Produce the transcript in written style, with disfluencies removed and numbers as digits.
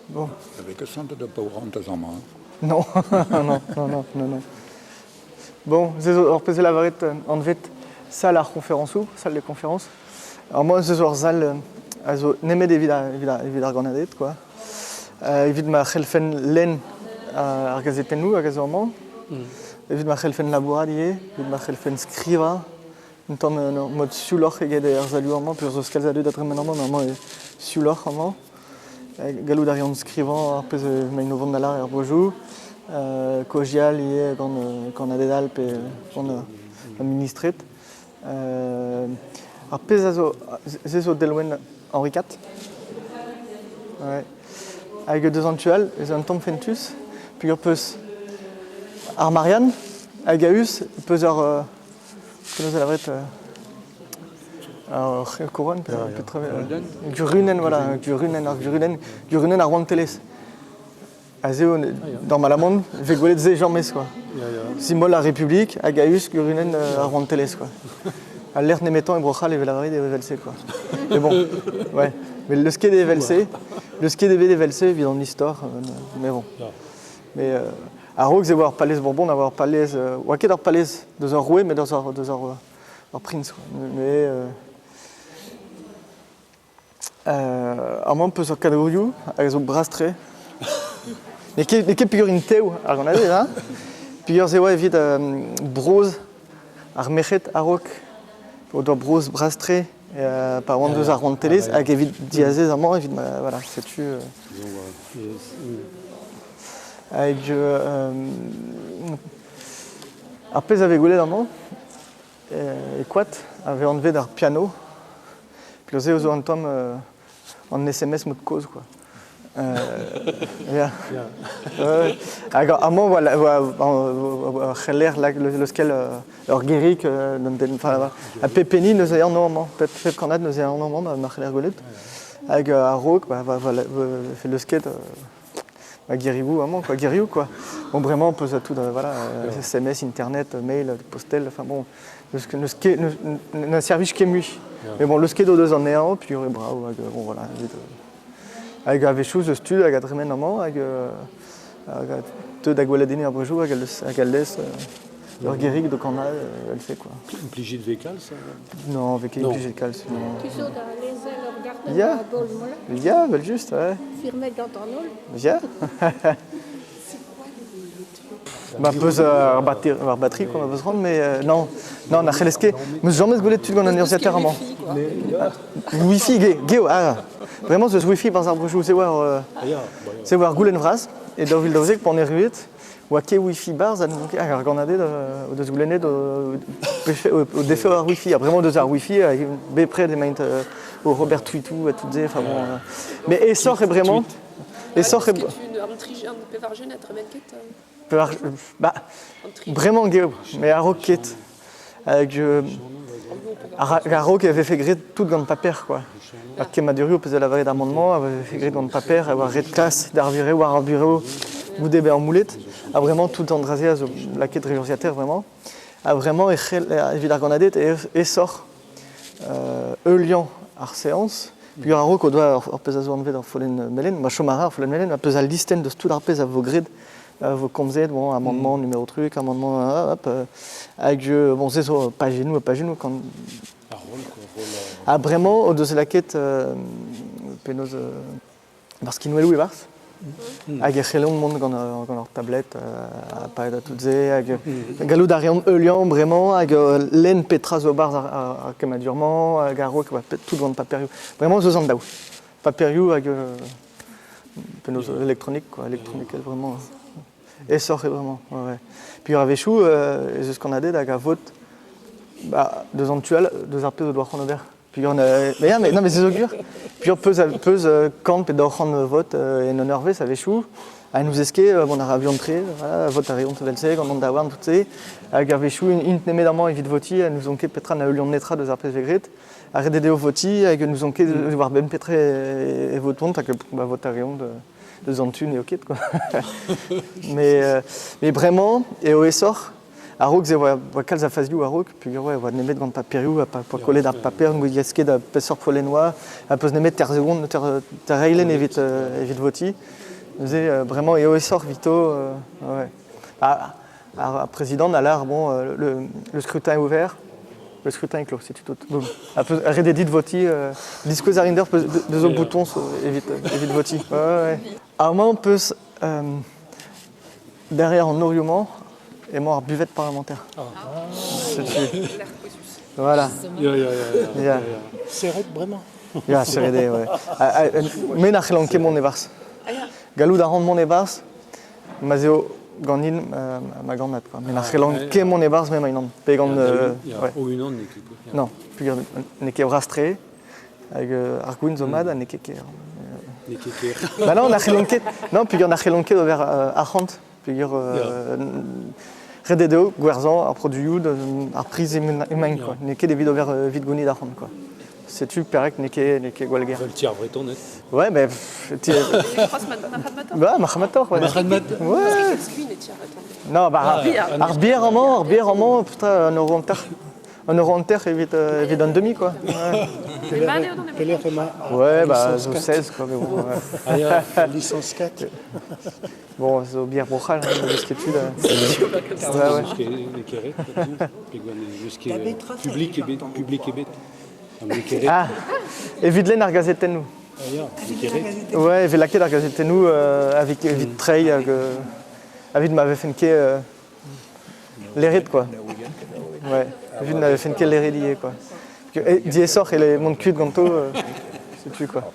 Bon. Avec que sant de Pauran de Zama. Non, non. Bon, alors pese la varet en vet salle à conférence ou salle de conférence. Alors moi ce soir salle also nemet evit ar ganadet quoi. Evit ma c'helfen len ar gazetennou ar gazorman. Evit ma c'helfen laboradie, evit ma c'helfen skriva. Un temps mod sulor eget ar zaluarman plus os kalzadu d'atremenarman normalement sulor normalement. Galou d'arion skrivan ar pez ma inovant d'alar ar bojou. Kogial ie gant adedal pe gant administret. Ar pez a zo delwen Henri IV. Ouais. Hag deus an tual, ez an tamm fentus, puis peus ar Marianne, hag a us, peus ar peus a lavret ar couronne, Gurunen, voilà, Gurunen ar oant telez. Azeo, dans Malamond, je vais dire Jean Mess quoi. Symbole la République, Agaïus, Gurunen, Arwanteles quoi. À l'air n'émettant et brochal et la des VLC quoi. Mais bon, ouais. Mais le ski des VLC, évidemment l'histoire, mais bon. Mais à Rogue, c'est voir Palais Bourbon, d'avoir Palais, Waké dans Palais, deux heures rouées, mais deux heures Prince quoi. Mais à moi, on peut sur Cadrouillou, avec son brastré. Mais qu'est pire une théo, alors on a dit là, pire c'est ouais vite brose, armechet arok, au doigt brose brastré, par one deux arrondes télé, avec vite diazé amant, vite voilà c'est tu. Avec après j'avais goulé d'amant, et quoi, avait enlevé d'un piano, puis osé aux antom en SMS mot de cause quoi. Amant voilà l'air le scale orguérique à Pépéni nous ayons normalement peut-être qu'on a nous ayons normalement marqué l'air golet avec Arok voilà fait le skate à Guéribou vraiment quoi Guéribou quoi bon vraiment on peut ça tout voilà SMS internet mail postel enfin bon le skate un service qui est mû mais bon le skate aux deux en est un puis bravo bon voilà avec des choses de studio avec des normalement avec deux d'agoualadini à Brejou avec laisse leur guérique de canal elle fait quoi Impligé de vécal ça non avec impligé de cal Tu sais dans les Yeah. regarde yeah belle juste ouais firmé dans ton ol. yeah bah pose batterie qu'on va se rendre mais non on a relesqué mais jamais goulet tu qu'on a universitaire amant wifi géo ah vraiment ce wifi dans un Brejou c'est voir goulen vras et dans ville d'Ozek pour nervit ou à wifi bars à nous regarder de goulenet au défait au wifi vraiment deux heures wifi avec b près des mains au Robert Twitou à toutes enfin bon mais essor est vraiment essor est bah vraiment géo mais à Rocket avec Rock avait fait gré toute grande papier quoi. Parce que Madurio faisait la vraie d'amendement, avait fait gré grande papier, avoir red classe d'arviré ou à bureau ou des en moulette, a vraiment tout endrasé à la quête réversitaire vraiment, a vraiment évidemment grenadette et sort Eulian ar séance. Puis à Rock au doit peser en dans Follen Melen, ma chomara Follen Melen, a pesé listen de tout l'arpèse à vos grids. Vos comzet, bon, amendement, numéro truc, amendement, hop, avec bon, c'est ça, pas genou, quand. Ah, vraiment, au-dessus de la quête, pénose, parce qu'il nous est loué, bars. Avec un chelon, monde, quand leur tablette, à pas de toutes ces, avec galou d'Arion Eulian, vraiment, avec laine Petras au bar, à Kemadurement, avec Garo, qui va tout grand papériou. Vraiment, ce sont d'aou. Papériou, avec pénose électronique, quoi, électronique, vraiment. Et sort vraiment. Ouais. Puis avec chou, c'est ce qu'on a dit, avec vote, bah, deux antuels, deux arpés de droit vert. Puis on a, mais non mais c'est augure. Puis on peut camp et d'or vote et non nerveux, ça avait chou. À nous esquer, on a ravi entré, voilà, vote à rayon de Velsé, quand on a d'avoir tout ça. Avec avec chou, une némédamment évite voti, nous ont Petra n'a eu lion netra deux arpés végrit. Arrêtez de voti, avec nous ont voir ben Petré et voton, t'as que vote à rayon de Zantune et ok quoi. mais vraiment et au essor Arok, ze voit calza fazliou Arok, puis ouais, voit nemet gant paperiou, a pas coller d'ar paper, ngou yeske da pesor polennois, a peus nemet ter seconde, ter reilen evit voti. Ze vraiment eo essor vito, ouais. À président, on a l'air, bon, le scrutin est ouvert, le scrutin est clos, c'est tout. Boum. Arrêtez de voter, disque Zarinder, deux autres boutons, évite voter. Ouais. Alors moi, on peut, derrière en oriument, et moi, en buvette parlementaire. Voilà. Ja. Serret vraiment. Ja, serré, ouais. Mais nach lanke mon evars. Galou da rand mon evars, mazeo gandin ma gandnat quoi. Mais nach lanke mon evars même inan. Pegand Ou une onde, n'était pas. non, puis neke rastré avec argouin zomad neke Bah non, nach lanke. Non, puis nach lanke over arhant, puis rededeo gwerzan ar produioù ar prise emañ quoi. Neke des vides over vide gouni d'arhant quoi. C'est-tu perek neke gwalger. Le tir breton, net. Ouais, mais bah Mahamator ouais. Ouais. Non, bah ar bière en mont, putain, un euro en terre évite un demi quoi. Ouais, Peler Rema. ouais bah zo 16 quoi, mais bon. Ouais. Licence 4. Bon, zo bière brochal, ce que tu là. Ouais. Public et bête. Ah, évite-les ar gazetennou. Ouais, evit laket ar gazetennou avec evit trei avec m'avait fenke l'hérit quoi. Ouais, evit m'avait fenke l'hérit lié quoi. Diessor et les mondes cul de ganto, c'est tu quoi.